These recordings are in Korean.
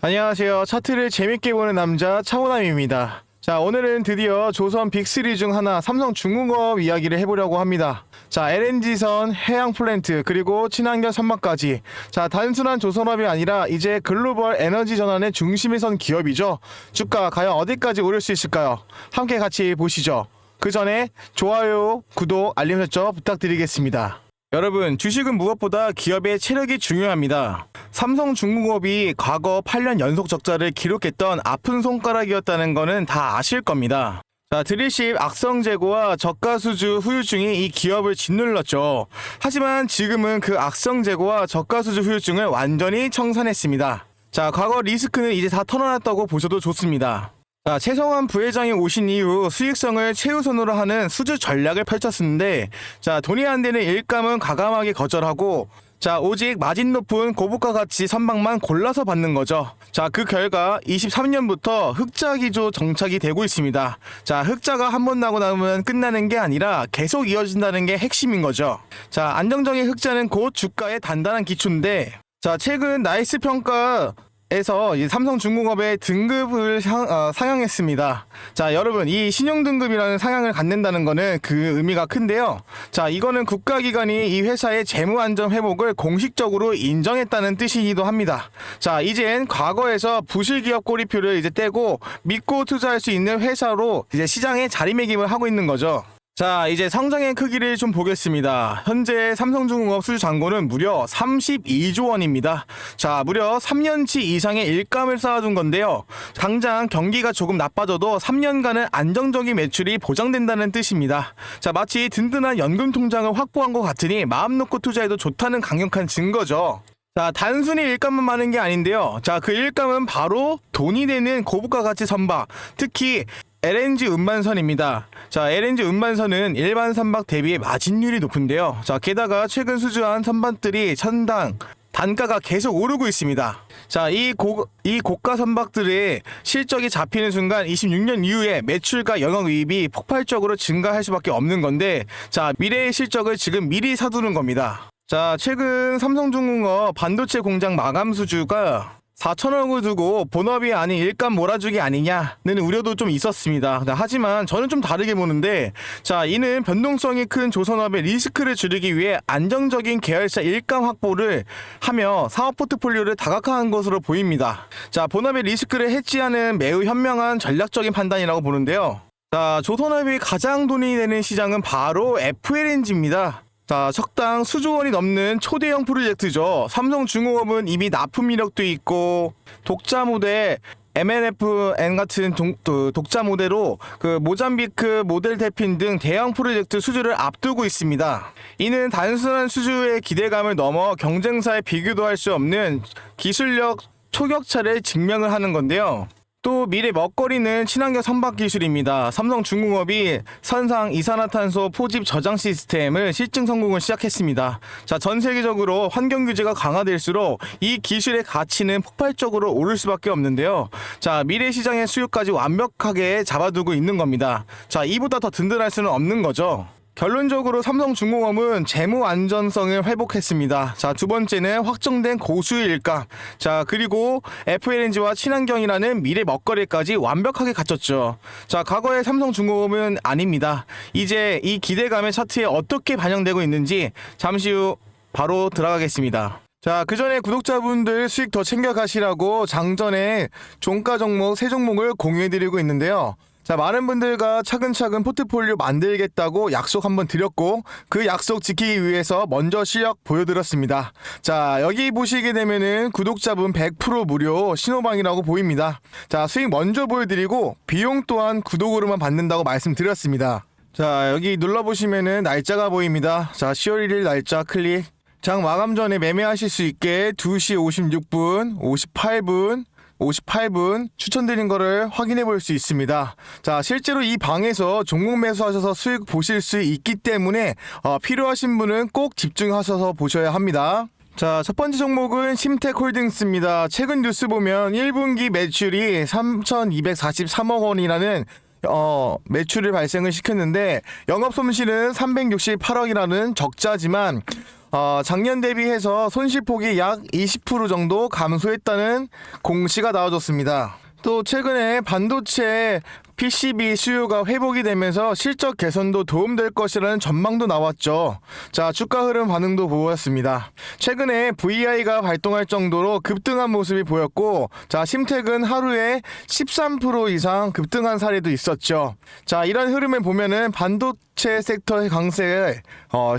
안녕하세요. 차트를 재밌게 보는 남자 차오남입니다. 자, 오늘은 드디어 조선 빅3 중 하나 삼성중공업 이야기를 해보려고 합니다. 자, LNG선, 해양 플랜트, 그리고 친환경 선박까지. 자, 단순한 조선업이 아니라 이제 글로벌 에너지 전환의 중심에 선 기업이죠. 주가 과연 어디까지 오를 수 있을까요? 함께 같이 보시죠. 그 전에 좋아요, 구독, 알림 설정 부탁드리겠습니다. 여러분, 주식은 무엇보다 기업의 체력이 중요합니다. 삼성중공업이 과거 8년 연속 적자를 기록했던 아픈 손가락이었다는 거는 다 아실 겁니다. 자, 드릴십 악성 재고와 저가 수주 후유증이 이 기업을 짓눌렀죠. 하지만 지금은 그 악성 재고와 저가 수주 후유증을 완전히 청산했습니다. 자, 과거 리스크는 이제 다 털어놨다고 보셔도 좋습니다. 자, 최성환 부회장이 오신 이후 수익성을 최우선으로 하는 수주 전략을 펼쳤는데, 자, 돈이 안 되는 일감은 과감하게 거절하고, 자, 오직 마진 높은 고부가 가치 선박만 골라서 받는 거죠. 자, 그 결과 23년부터 흑자 기조 정착이 되고 있습니다. 자, 흑자가 한 번 나고 나면 끝나는 게 아니라 계속 이어진다는 게 핵심인 거죠. 자, 안정적인 흑자는 곧 주가의 단단한 기초인데, 자, 최근 나이스 평가 에서 삼성중공업의 등급을 상향했습니다. 자, 여러분, 이 신용등급이라는 상향을 갖는다는 거는 그 의미가 큰데요. 자, 이거는 국가기관이 이 회사의 재무안전 회복을 공식적으로 인정했다는 뜻이기도 합니다. 자, 이젠 과거에서 부실기업 꼬리표를 이제 떼고 믿고 투자할 수 있는 회사로 이제 시장에 자리매김을 하고 있는 거죠. 자, 이제 성장의 크기를 좀 보겠습니다. 현재 삼성중공업 수주 잔고는 무려 32조 원입니다. 자, 무려 3년치 이상의 일감을 쌓아둔 건데요. 당장 경기가 조금 나빠져도 3년간은 안정적인 매출이 보장된다는 뜻입니다. 자, 마치 든든한 연금 통장을 확보한 것 같으니 마음 놓고 투자해도 좋다는 강력한 증거죠. 자, 단순히 일감만 많은 게 아닌데요. 자, 그 일감은 바로 돈이 되는 고부가 가치 선박, 특히 LNG 운반선입니다. 자, LNG 운반선은 일반 선박 대비 마진율이 높은데요. 자, 게다가 최근 수주한 선박들이 천당 단가가 계속 오르고 있습니다. 자, 이 고가 선박들의 실적이 잡히는 순간 26년 이후에 매출과 영업이익이 폭발적으로 증가할 수밖에 없는 건데, 자, 미래의 실적을 지금 미리 사두는 겁니다. 자, 최근 삼성중공업 반도체 공장 마감 수주가 4천억을 두고 본업이 아닌 일감 몰아주기 아니냐는 우려도 좀 있었습니다. 하지만 저는 좀 다르게 보는데, 자, 이는 변동성이 큰 조선업의 리스크를 줄이기 위해 안정적인 계열사 일감 확보를 하며 사업 포트폴리오를 다각화한 것으로 보입니다. 자, 본업의 리스크를 해지하는 매우 현명한 전략적인 판단이라고 보는데요. 자, 조선업이 가장 돈이 되는 시장은 바로 FLNG입니다. 자, 석당 수조 원이 넘는 초대형 프로젝트죠. 삼성중공업은 이미 납품 이력도 있고 독자 모델 MNFN 같은 독자 모델로 그 모잠비크 모델 대핀 등 대형 프로젝트 수주를 앞두고 있습니다. 이는 단순한 수주의 기대감을 넘어 경쟁사에 비교도 할 수 없는 기술력 초격차를 증명을 하는 건데요. 또 미래 먹거리는 친환경 선박 기술입니다. 삼성중공업이 선상 이산화탄소 포집 저장 시스템을 실증 성공을 시작했습니다. 자, 전 세계적으로 환경 규제가 강화될수록 이 기술의 가치는 폭발적으로 오를 수밖에 없는데요. 자, 미래 시장의 수요까지 완벽하게 잡아두고 있는 겁니다. 자, 이보다 더 든든할 수는 없는 거죠. 결론적으로 삼성중공업은 재무 안전성을 회복했습니다. 자, 두 번째는 확정된 고수의 일감. 자, 그리고 FLNG와 친환경이라는 미래 먹거리까지 완벽하게 갖췄죠. 자, 과거의 삼성중공업은 아닙니다. 이제 이 기대감의 차트에 어떻게 반영되고 있는지 잠시 후 바로 들어가겠습니다. 자, 그 전에 구독자분들 수익 더 챙겨가시라고 장전에 종가 종목 3종목을 공유해드리고 있는데요. 자, 많은 분들과 차근차근 포트폴리오 만들겠다고 약속 한번 드렸고, 그 약속 지키기 위해서 먼저 실력 보여드렸습니다. 자, 여기 보시게 되면은 구독자분 100% 무료 신호방이라고 보입니다. 자, 수익 먼저 보여드리고 비용 또한 구독으로만 받는다고 말씀드렸습니다. 자, 여기 눌러보시면은 날짜가 보입니다. 자, 10월 1일 날짜 클릭. 장 마감 전에 매매하실 수 있게 2시 56분, 58분 추천드린 거를 확인해 볼 수 있습니다. 자, 실제로 이 방에서 종목 매수하셔서 수익 보실 수 있기 때문에 필요하신 분은 꼭 집중하셔서 보셔야 합니다. 자, 첫 번째 종목은 심텍홀딩스입니다. 최근 뉴스 보면 1분기 매출이 3,243억 원이라는 매출을 발생을 시켰는데 영업 손실은 368억이라는 적자지만 작년 대비해서 손실폭이 약 20% 정도 감소했다는 공시가 나와줬습니다. 또 최근에 반도체 PCB 수요가 회복이 되면서 실적 개선도 도움될 것이라는 전망도 나왔죠. 자, 주가 흐름 반응도 보였습니다. 최근에 VI가 발동할 정도로 급등한 모습이 보였고, 자, 심택은 하루에 13% 이상 급등한 사례도 있었죠. 자, 이런 흐름을 보면은 반도체 섹터의 강세에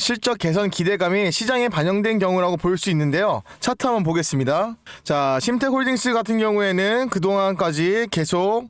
실적 개선 기대감이 시장에 반영된 경우라고 볼 수 있는데요. 차트 한번 보겠습니다. 자, 심택홀딩스 같은 경우에는 그동안까지 계속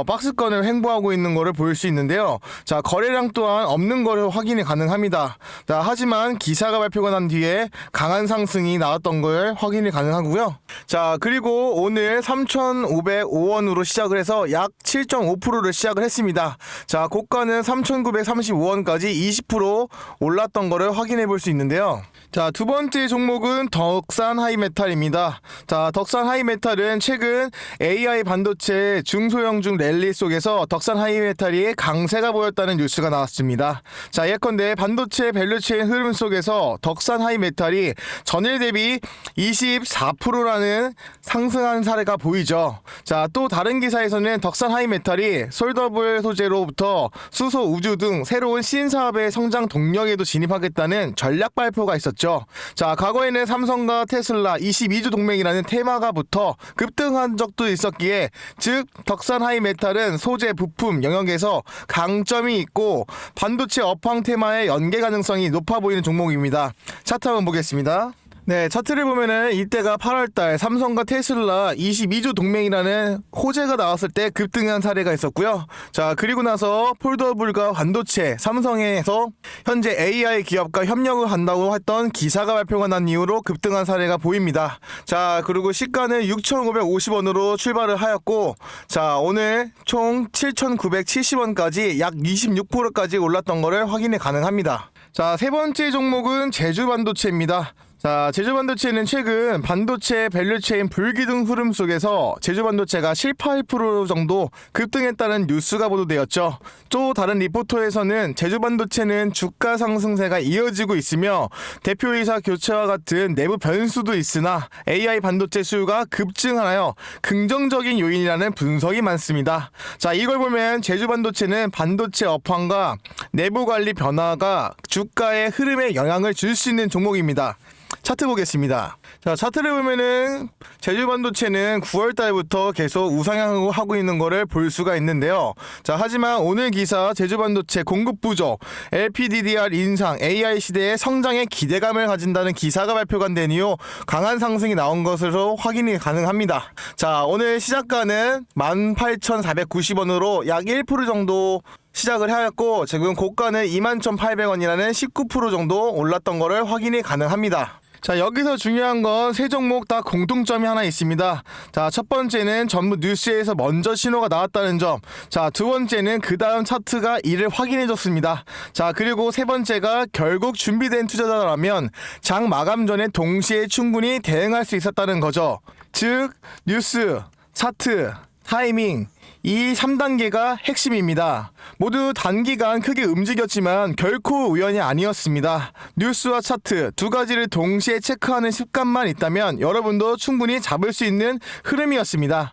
박스권을 횡보하고 있는 것을 볼 수 있는데요. 자, 거래량 또한 없는 것을 확인이 가능합니다. 자, 하지만 기사가 발표가 난 뒤에 강한 상승이 나왔던 걸 확인이 가능하고요. 자, 그리고 오늘 3,505원으로 시작을 해서 약 7.5%를 시작을 했습니다. 자, 고가는 3,935원까지 20% 올랐던 것을 확인해 볼 수 있는데요. 자, 두 번째 종목은 덕산 하이메탈입니다. 자, 덕산 하이메탈은 최근 AI 반도체 중소형중 랠리 속에서 덕산 하이메탈이 강세가 보였다는 뉴스가 나왔습니다. 자, 예컨대 반도체 밸류체인 흐름 속에서 덕산 하이메탈이 전일 대비 24%라는 상승한 사례가 보이죠. 자, 또 다른 기사에서는 덕산 하이메탈이 솔더블 소재로부터 수소, 우주 등 새로운 신사업의 성장 동력에도 진입하겠다는 전략 발표가 있었죠. 자, 과거에는 삼성과 테슬라 22주 동맹이라는 테마가 붙어 급등한 적도 있었기에, 즉 덕산 하이메탈은 소재 부품 영역에서 강점이 있고 반도체 업황 테마의 연계 가능성이 높아 보이는 종목입니다. 차트 한번 보겠습니다. 네, 차트를 보면은 이때가 8월달 삼성과 테슬라 22주 동맹이라는 호재가 나왔을 때 급등한 사례가 있었고요. 자, 그리고 나서 폴더블과 반도체, 삼성에서 현재 AI 기업과 협력을 한다고 했던 기사가 발표가 난 이후로 급등한 사례가 보입니다. 자, 그리고 시가는 6,550원으로 출발을 하였고, 자, 오늘 총 7,970원까지 약 26%까지 올랐던 것을 확인이 가능합니다. 자, 세 번째 종목은 제주반도체입니다. 자, 제주반도체는 최근 반도체 밸류체인 불기둥 흐름 속에서 제주반도체가 7~8% 정도 급등했다는 뉴스가 보도되었죠. 또 다른 리포터에서는 제주반도체는 주가 상승세가 이어지고 있으며 대표이사 교체와 같은 내부 변수도 있으나 AI 반도체 수요가 급증하여 긍정적인 요인이라는 분석이 많습니다. 자, 이걸 보면 제주반도체는 반도체 업황과 내부 관리 변화가 주가의 흐름에 영향을 줄 수 있는 종목입니다. 차트 보겠습니다. 자, 차트를 보면은 제주반도체는 9월달부터 계속 우상향을 하고 있는 거를 볼 수가 있는데요. 자, 하지만 오늘 기사 제주반도체 공급 부족, LPDDR 인상, AI 시대의 성장에 기대감을 가진다는 기사가 발표가 된 이후 강한 상승이 나온 것으로 확인이 가능합니다. 자, 오늘 시작가는 18,490원으로 약 1% 정도 시작을 하였고, 지금 고가는 21,800원이라는 19% 정도 올랐던 것을 확인이 가능합니다. 자, 여기서 중요한 건 세 종목 다 공통점이 하나 있습니다. 자, 첫 번째는 전부 뉴스에서 먼저 신호가 나왔다는 점. 자, 두 번째는 그 다음 차트가 이를 확인해줬습니다. 자, 그리고 세 번째가 결국 준비된 투자자라면 장 마감 전에 동시에 충분히 대응할 수 있었다는 거죠. 즉 뉴스, 차트, 타이밍, 이 3단계가 핵심입니다. 모두 단기간 크게 움직였지만 결코 우연이 아니었습니다. 뉴스와 차트 두 가지를 동시에 체크하는 습관만 있다면 여러분도 충분히 잡을 수 있는 흐름이었습니다.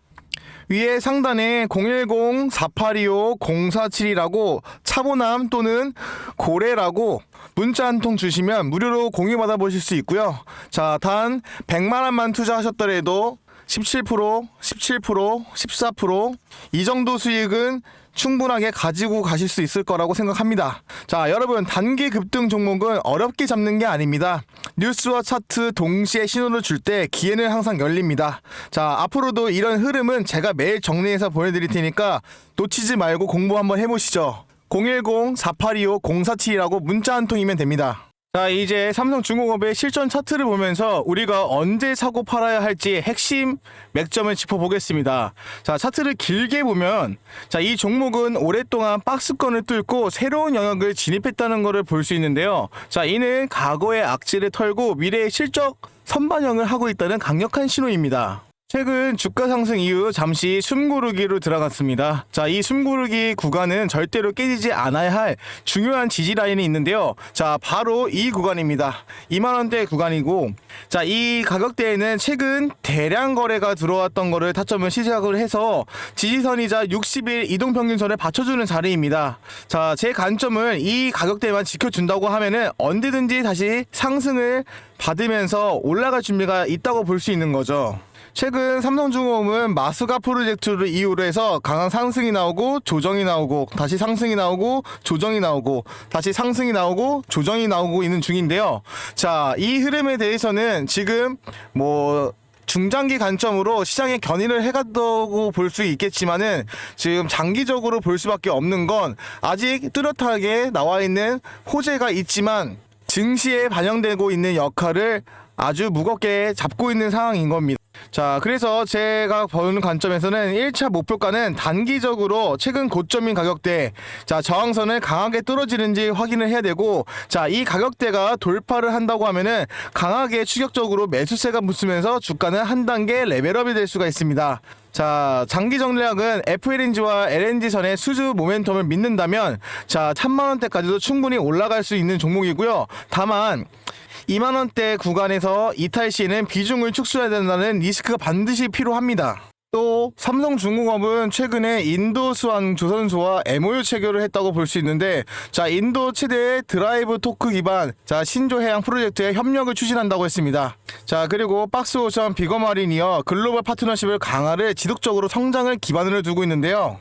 위에 상단에 010-4825-047이라고 차보남 또는 고래라고 문자 한 통 주시면 무료로 공유 받아보실 수 있고요. 자, 단 100만원만 투자하셨더라도 17%, 14% 이 정도 수익은 충분하게 가지고 가실 수 있을 거라고 생각합니다. 자, 여러분, 단기 급등 종목은 어렵게 잡는 게 아닙니다. 뉴스와 차트 동시에 신호를 줄 때 기회는 항상 열립니다. 자, 앞으로도 이런 흐름은 제가 매일 정리해서 보내드릴 테니까 놓치지 말고 공부 한번 해보시죠. 010-4825-047이라고 문자 한 통이면 됩니다. 자, 이제 삼성중공업의 실전 차트를 보면서 우리가 언제 사고 팔아야 할지 핵심 맥점을 짚어보겠습니다. 자, 차트를 길게 보면, 자, 이 종목은 오랫동안 박스권을 뚫고 새로운 영역을 진입했다는 것을 볼 수 있는데요. 자, 이는 과거의 악재를 털고 미래의 실적 선반영을 하고 있다는 강력한 신호입니다. 최근 주가 상승 이후 잠시 숨고르기로 들어갔습니다. 자, 이 숨고르기 구간은 절대로 깨지지 않아야 할 중요한 지지 라인이 있는데요. 자, 바로 이 구간입니다. 2만원대 구간이고, 자, 이 가격대에는 최근 대량 거래가 들어왔던 거를 타점을 시작을 해서 지지선이자 60일 이동평균선을 받쳐주는 자리입니다. 자, 제 관점은 이 가격대만 지켜준다고 하면은 언제든지 다시 상승을 받으면서 올라갈 준비가 있다고 볼 수 있는 거죠. 최근 삼성중공업은 마스가 프로젝트를 이유로 해서 강한 상승이 나오고 조정이 나오고 다시 상승이 나오고 조정이 나오고 다시 상승이 나오고 조정이 나오고 있는 중인데요. 자, 이 흐름에 대해서는 지금 중장기 관점으로 시장에 견인을 해간다고 볼 수 있겠지만은 지금 장기적으로 볼 수밖에 없는 건 아직 뚜렷하게 나와 있는 호재가 있지만 증시에 반영되고 있는 역할을 아주 무겁게 잡고 있는 상황인 겁니다. 자, 그래서 제가 보는 관점에서는 1차 목표가는 단기적으로 최근 고점인 가격대, 자, 저항선을 강하게 뚫어지는지 확인을 해야 되고, 자, 이 가격대가 돌파를 한다고 하면은 강하게 추격적으로 매수세가 붙으면서 주가는 한 단계 레벨업이 될 수가 있습니다. 자, 장기 전략은 FLNG와 LNG선의 수주 모멘텀을 믿는다면, 자, 1000만원대까지도 충분히 올라갈 수 있는 종목이고요. 다만 2만원대 구간에서 이탈 시에는 비중을 축소해야 된다는 리스크가 반드시 필요합니다. 또 삼성중공업은 최근에 인도수완 조선소와 MOU 체결을 했다고 볼 수 있는데, 자, 인도 최대의 드라이브 토크 기반 신조해양 프로젝트에 협력을 추진한다고 했습니다. 자, 그리고 박스오션, 비거마린이어 글로벌 파트너십을 강화를 지속적으로 성장을 기반으로 두고 있는데요.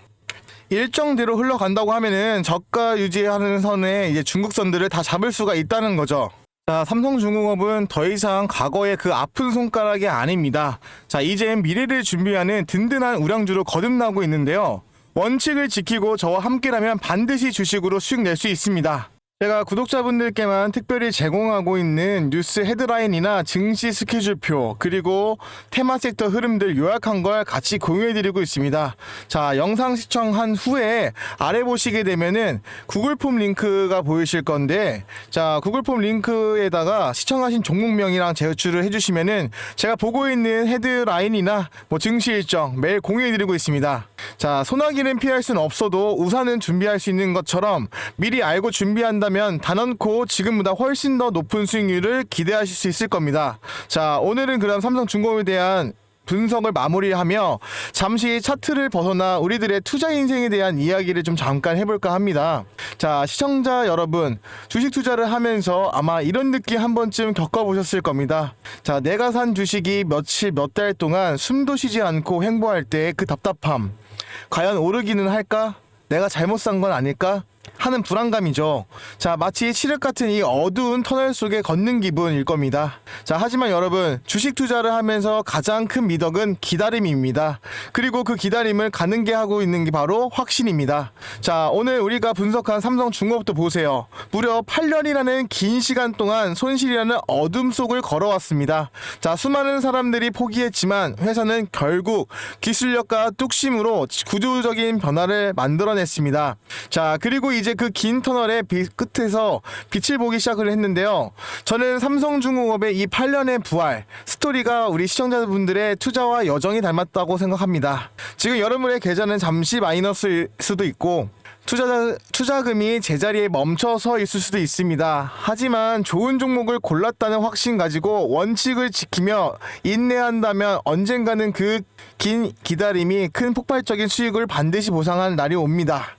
일정대로 흘러간다고 하면은 저가 유지하는 선에 이제 중국선들을 다 잡을 수가 있다는 거죠. 자, 삼성중공업은 더 이상 과거의 그 아픈 손가락이 아닙니다. 자, 이젠 미래를 준비하는 든든한 우량주로 거듭나고 있는데요. 원칙을 지키고 저와 함께라면 반드시 주식으로 수익 낼 수 있습니다. 제가 구독자분들께만 특별히 제공하고 있는 뉴스 헤드라인이나 증시 스케줄표, 그리고 테마 섹터 흐름들 요약한 걸 같이 공유해드리고 있습니다. 자, 영상 시청한 후에 아래 보시게 되면은 구글 폼 링크가 보이실 건데, 자, 구글 폼 링크에다가 시청하신 종목명이랑 제출을 해주시면은 제가 보고 있는 헤드라인이나 증시 일정 매일 공유해드리고 있습니다. 자, 소나기는 피할 수는 없어도 우산은 준비할 수 있는 것처럼 미리 알고 준비한다면 단언코 지금보다 훨씬 더 높은 수익률을 기대하실 수 있을 겁니다. 자, 오늘은 그럼 삼성중공업에 대한 분석을 마무리하며 잠시 차트를 벗어나 우리들의 투자 인생에 대한 이야기를 좀 잠깐 해볼까 합니다. 자, 시청자 여러분, 주식 투자를 하면서 아마 이런 느낌 한 번쯤 겪어보셨을 겁니다. 자, 내가 산 주식이 며칠 몇 달 동안 숨도 쉬지 않고 횡보할 때 그 답답함, 과연 오르기는 할까? 내가 잘못 산 건 아닐까? 하는 불안감이죠. 자, 마치 칠흑 같은 이 어두운 터널 속에 걷는 기분일 겁니다. 자, 하지만 여러분, 주식 투자를 하면서 가장 큰 미덕은 기다림입니다. 그리고 그 기다림을 가능게 하고 있는 게 바로 확신입니다. 자, 오늘 우리가 분석한 삼성중공업도 보세요. 무려 8년이라는 긴 시간 동안 손실이라는 어둠 속을 걸어왔습니다. 자, 수많은 사람들이 포기했지만 회사는 결국 기술력과 뚝심으로 구조적인 변화를 만들어냈습니다. 자, 그리고 이제 그 긴 터널의 끝에서 빛을 보기 시작을 했는데요. 저는 삼성중공업의 이 8년의 부활 스토리가 우리 시청자분들의 투자와 여정이 닮았다고 생각합니다. 지금 여러분의 계좌는 잠시 마이너스일 수도 있고 투자금이 제자리에 멈춰서 있을 수도 있습니다. 하지만 좋은 종목을 골랐다는 확신 가지고 원칙을 지키며 인내한다면 언젠가는 그 긴 기다림이 큰 폭발적인 수익을 반드시 보상할 날이 옵니다.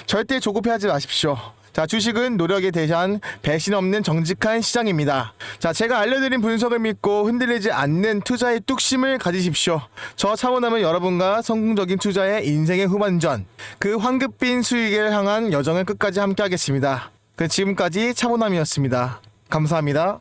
절대 조급해하지 마십시오. 자, 주식은 노력에 대한 배신 없는 정직한 시장입니다. 자, 제가 알려드린 분석을 믿고 흔들리지 않는 투자의 뚝심을 가지십시오. 저 차원하면 여러분과 성공적인 투자의 인생의 후반전, 그 황급빈 수익을 향한 여정을 끝까지 함께 하겠습니다. 지금까지 차원함이었습니다. 감사합니다.